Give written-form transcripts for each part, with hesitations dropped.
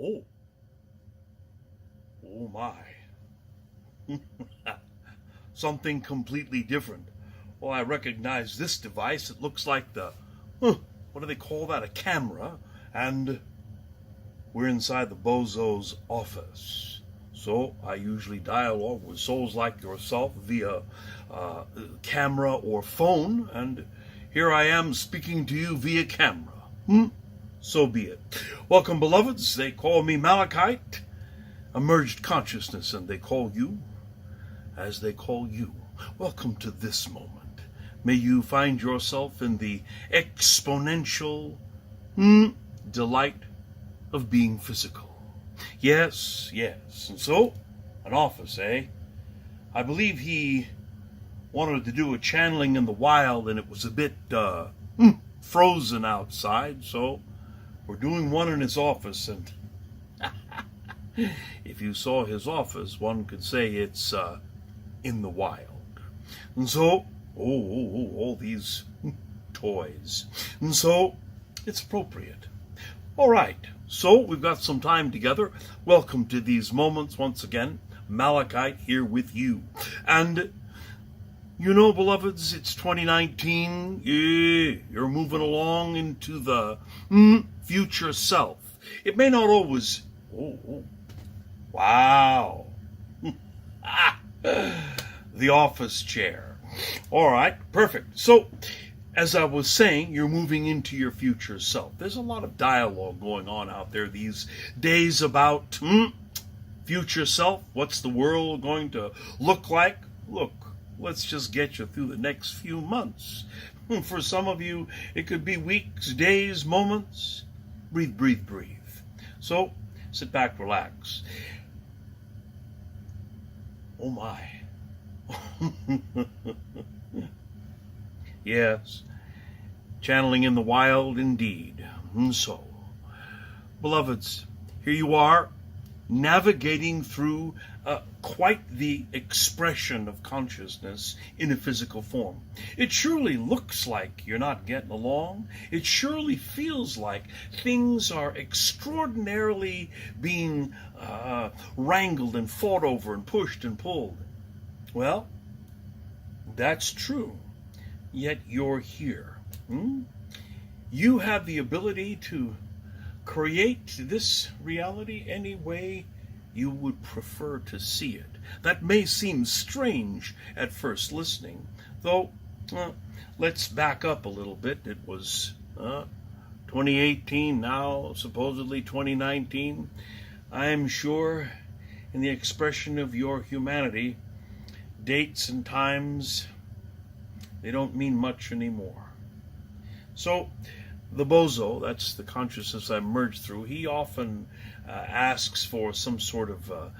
Oh, oh my. Something completely different. Well, I recognize this device. It looks like what do they call that? A camera. And we're inside the bozo's office. So I usually dialogue with souls like yourself via camera or phone. And here I am speaking to you via camera. So be it. Welcome, beloveds. They call me Malachite, emerged consciousness, and they call you as they call you. Welcome to this moment. May you find yourself in the exponential delight of being physical. Yes, yes. And so, an office, eh? I believe he wanted to do a channeling in the wild, and it was a bit frozen outside, so we're doing one in his office, and if you saw his office, one could say it's in the wild. And so, all these toys. And so, it's appropriate. All right, so we've got some time together. Welcome to these moments once again. Malachite here with you. And you know, beloveds, it's 2019. You're moving along into the future self. It may not always... Wow. The office chair. All right, perfect. So, as I was saying, you're moving into your future self. There's a lot of dialogue going on out there these days about future self. What's the world going to look like? Look, let's just get you through the next few months. For some of you, it could be weeks, days, moments. Breathe, breathe, breathe. So, sit back, relax. Oh my. Yes, channeling in the wild indeed. And so, beloveds, here you are, navigating through quite the expression of consciousness in a physical form. It surely looks like you're not getting along. It surely feels like things are extraordinarily being wrangled and fought over and pushed and pulled. Well, that's true. Yet you're here. You have the ability to create this reality any way you would prefer to see it. That may seem strange at first listening, though let's back up a little bit. It was 2018, now supposedly 2019. I'm sure in the expression of your humanity, dates and times, they don't mean much anymore. So, the bozo, that's the consciousness I merged through, he often asks for some sort of a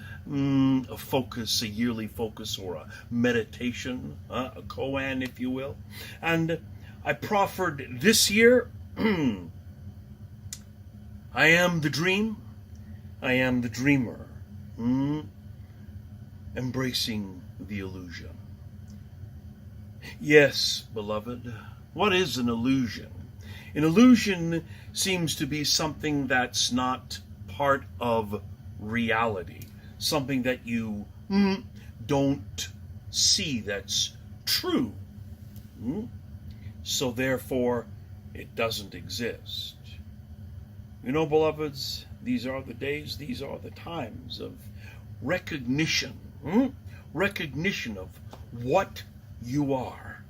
focus, a yearly focus, or a meditation, a koan, if you will. And I proffered this year, I am the dream, I am the dreamer, embracing the illusion. Yes, beloved, what is an illusion? An illusion seems to be something that's not part of reality, something that you don't see that's true. So therefore, it doesn't exist. You know, beloveds, these are the days, these are the times of recognition. Recognition of what you are.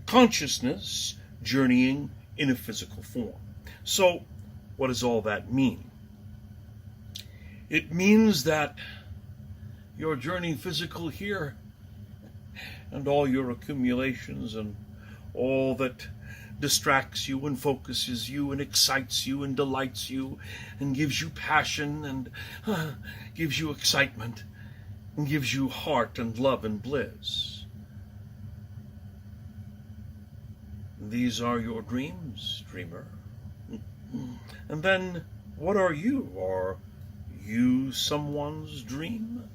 Consciousness journeying in a physical form. So, what does all that mean? It means that your journey physical here and all your accumulations and all that distracts you and focuses you and excites you and delights you and gives you passion and gives you excitement and gives you heart and love and bliss. These are your dreams, dreamer. And then, what are you? Are you someone's dream?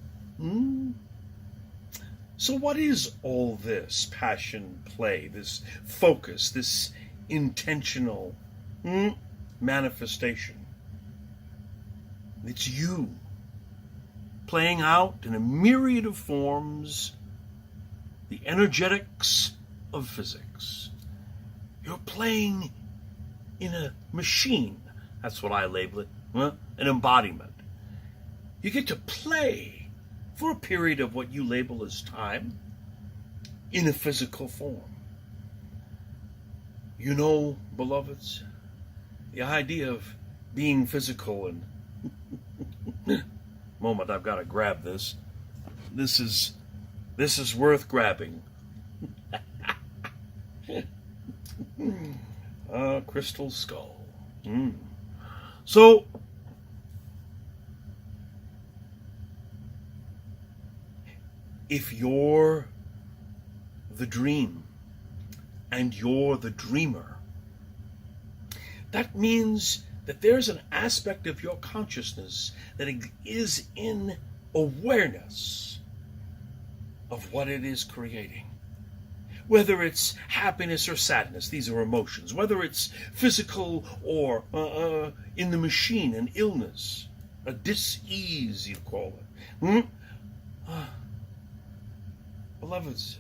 So what is all this passion, play, this focus, this intentional manifestation? It's you playing out in a myriad of forms the energetics of physics. You're playing in a machine. That's what I label it. An embodiment. You get to play for a period of what you label as time in a physical form. You know, beloveds, the idea of being physical and moment, I've got to grab this. This is worth grabbing. Crystal skull. So, if you're the dream and you're the dreamer, that means that there's an aspect of your consciousness that is in awareness of what it is creating. Whether it's happiness or sadness, these are emotions. Whether it's physical or in the machine, an illness, a dis-ease, you call it. Beloveds,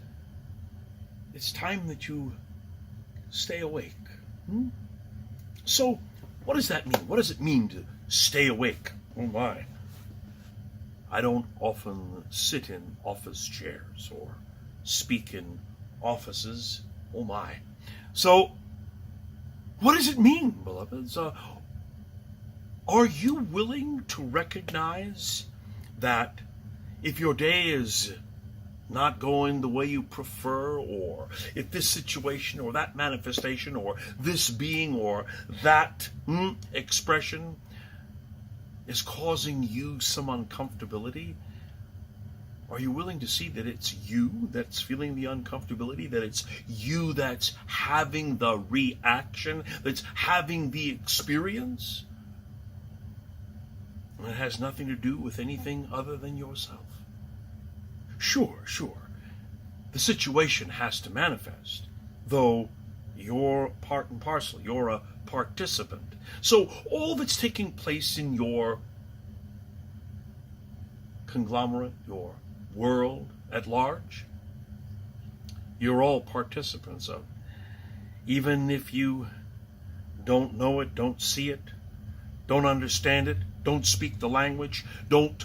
it's time that you stay awake. So, what does that mean? What does it mean to stay awake? Oh my. I don't often sit in office chairs or speak in offices. Oh my. So, what does it mean, beloveds? Are you willing to recognize that if your day is not going the way you prefer, or if this situation or that manifestation or this being or that expression is causing you some uncomfortability, are you willing to see that it's you that's feeling the uncomfortability, that it's you that's having the reaction, that's having the experience? And it has nothing to do with anything other than yourself. Sure. The situation has to manifest, though you're part and parcel. You're a participant. So all that's taking place in your conglomerate, your world at large, you're all participants of. Even if you don't know it, don't see it, don't understand it, don't speak the language, don't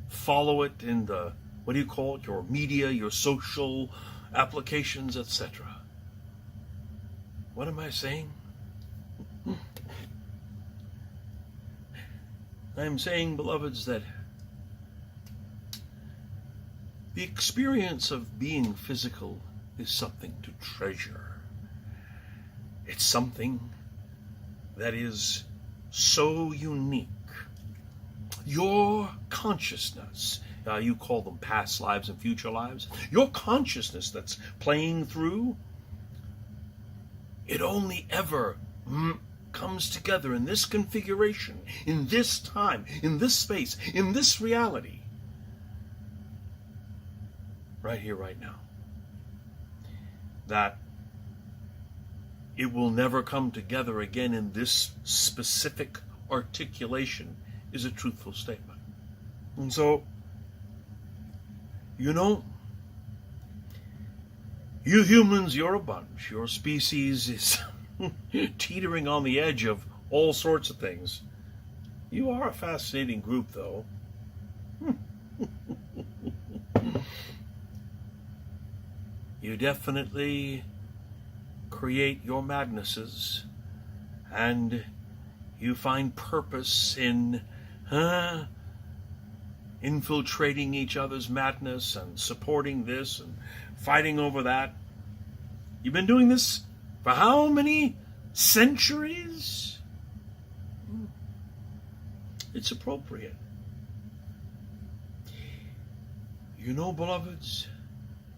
follow it in the, what do you call it, your media, your social applications, etc. What am I saying? I'm saying, beloveds, that the experience of being physical is something to treasure. It's something that is so unique. Your consciousness, you call them past lives and future lives, your consciousness that's playing through, it only ever comes together in this configuration, in this time, in this space, in this reality, right here, right now. That it will never come together again in this specific articulation is a truthful statement. And so, you know, you humans, you're a bunch. Your species is teetering on the edge of all sorts of things. You are a fascinating group, though. You definitely create your madnesses, and you find purpose in infiltrating each other's madness and supporting this and fighting over that. You've been doing this for how many centuries? It's appropriate. You know, beloveds,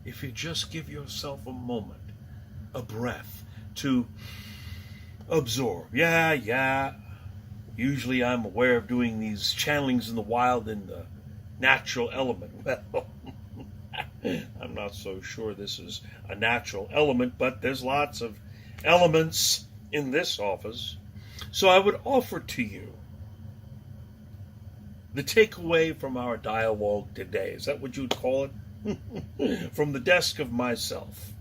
if you just give yourself a moment, a breath, to absorb. Yeah. Usually I'm aware of doing these channelings in the wild in the natural element. Well, I'm not so sure this is a natural element, but there's lots of elements in this office. So I would offer to you the takeaway from our dialogue today. Is that what you'd call it? From the desk of myself.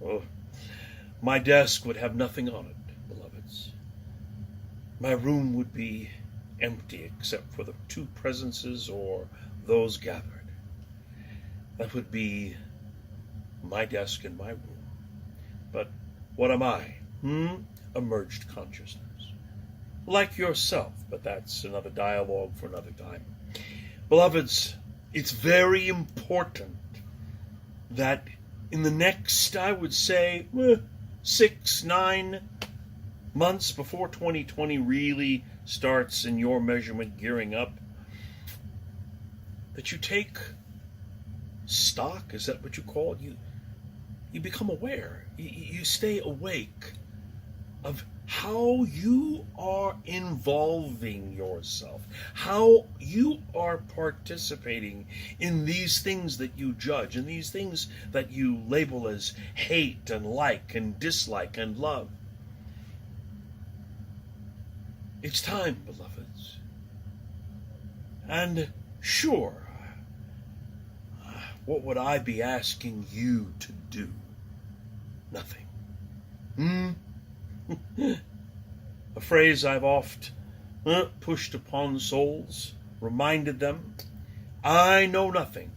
Oh, my desk would have nothing on it, beloveds. My room would be empty except for the two presences or those gathered. That would be my desk in my room. But what am I? Emerged consciousness. Like yourself, but that's another dialogue for another time. Beloveds, it's very important that in the next, I would say, 6-9 months before 2020 really starts in your measurement gearing up, that you take stock, is that what you call it? You become aware. You stay awake of how you are involving yourself, how you are participating in these things that you judge, and these things that you label as hate and like and dislike and love. It's time, beloveds. And sure, what would I be asking you to do? Nothing. A phrase I've oft pushed upon souls, reminded them, I know nothing.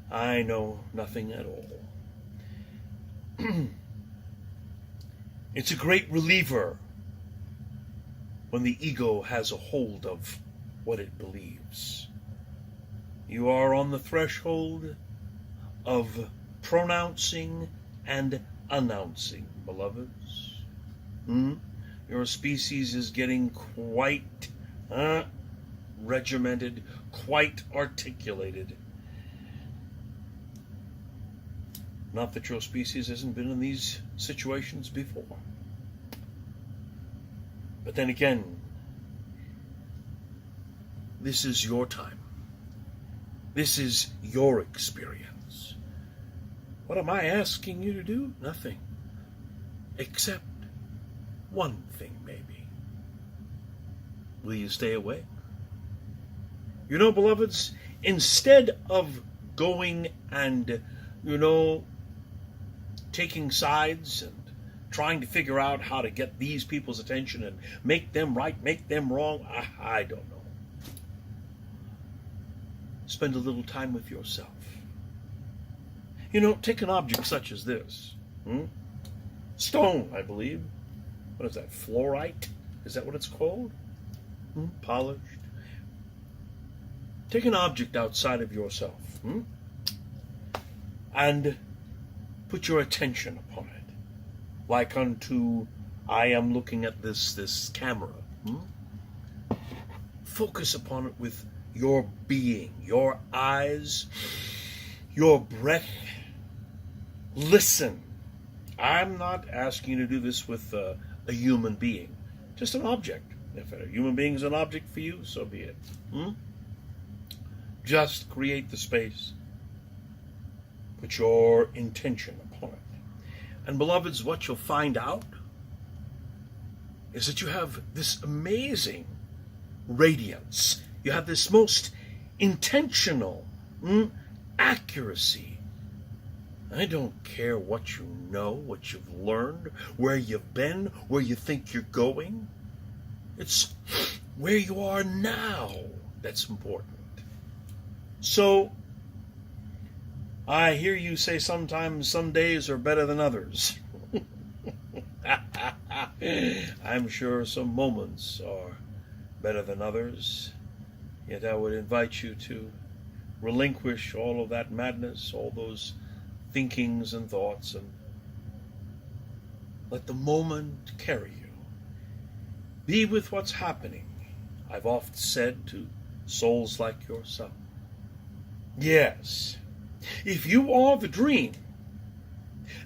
I know nothing at all. It's a great reliever when the ego has a hold of what it believes. You are on the threshold of pronouncing and announcing, beloveds. Your species is getting quite regimented, quite articulated. Not that your species hasn't been in these situations before. But then again, this is your time. This is your experience. What am I asking you to do? Nothing. Except one thing, maybe. Will you stay awake? You know, beloveds, instead of going and, taking sides and trying to figure out how to get these people's attention and make them right, make them wrong, I don't know. Spend a little time with yourself. Take an object such as this. Stone, I believe. What is that, fluorite? Is that what it's called? Polished. Take an object outside of yourself. And put your attention upon it. Like unto, I am looking at this camera. Focus upon it with your being, your eyes, your breath. Listen. I'm not asking you to do this with a human being, just an object. If a human being is an object for you, so be it. Just create the space. Put your intention upon it. And beloveds, what you'll find out is that you have this amazing radiance. You have this most intentional accuracy. I don't care what you know, what you've learned, where you've been, where you think you're going. It's where you are now that's important. So, I hear you say sometimes some days are better than others. I'm sure some moments are better than others. Yet I would invite you to relinquish all of that madness, all those thinkings and thoughts, and let the moment carry you. Be with what's happening. I've oft said to souls like yourself, yes, if you are the dream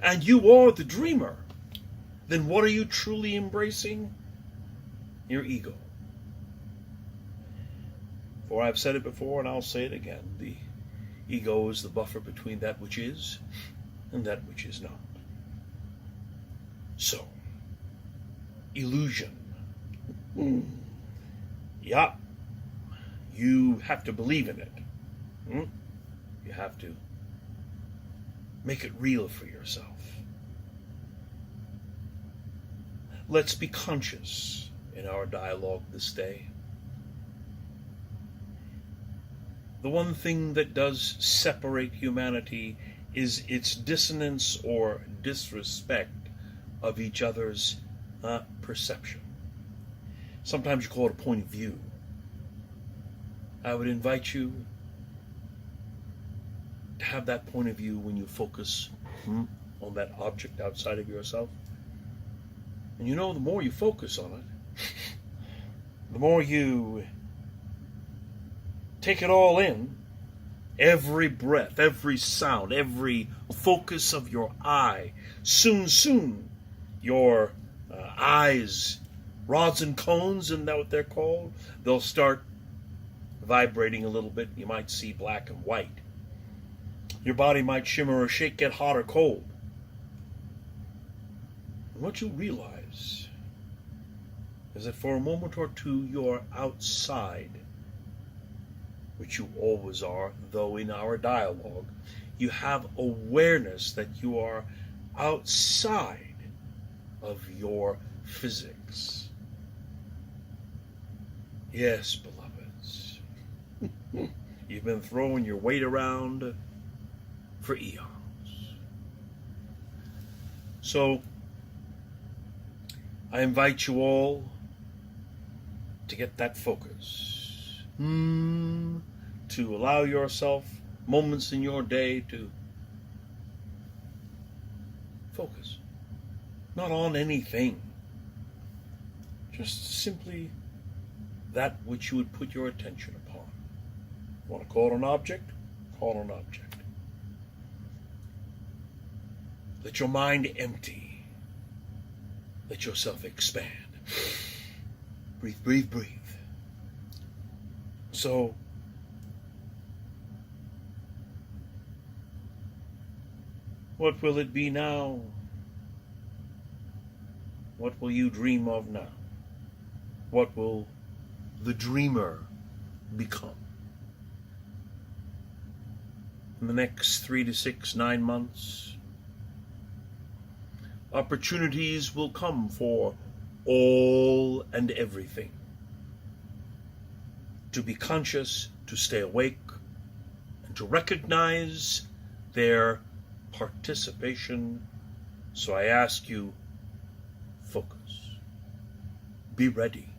and you are the dreamer, then what are you truly embracing? Your ego. For I've said it before and I'll say it again. The ego is the buffer between that which is and that which is not. So, illusion Yeah, you have to believe in it. Hmm? You have to make it real for yourself. Let's be conscious in our dialogue this day. The one thing that does separate humanity is its dissonance or disrespect of each other's perception. Sometimes you call it a point of view. I would invite you to have that point of view when you focus on that object outside of yourself. And you know, the more you focus on it, the more you take it all in, every breath, every sound, every focus of your eye. Soon, your eyes, rods and cones, isn't that what they're called? They'll start vibrating a little bit. You might see black and white. Your body might shimmer or shake, get hot or cold. And what you realize is that for a moment or two you're outside, which you always are, though in our dialogue, you have awareness that you are outside of your physics. Yes, beloveds, you've been throwing your weight around for eons. So, I invite you all to get that focus. To allow yourself moments in your day to focus. Not on anything. Just simply that which you would put your attention upon. You want to call it an object? Call it an object. Let your mind empty. Let yourself expand. Breathe, breathe, breathe. So, what will it be now? What will you dream of now? What will the dreamer become? In the next 3 to 6, 9 months, opportunities will come for all and everything. To be conscious, to stay awake, and to recognize their participation. So I ask you, focus. Be ready.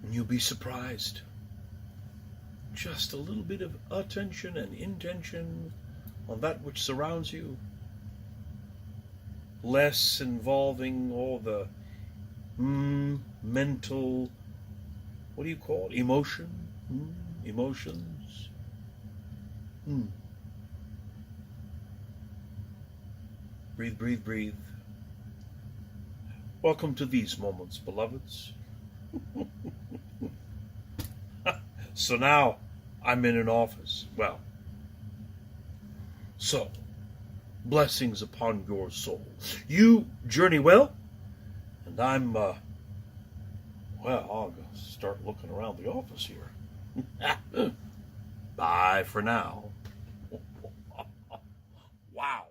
And you'll be surprised. Just a little bit of attention and intention on that which surrounds you. Less involving all the mental, what do you call it? Emotions. Breathe, breathe, breathe. Welcome to these moments, beloveds. So now I'm in an office. Well, so blessings upon your soul. You journey well, and I'm I'll start looking around the office here. Bye for now. Wow.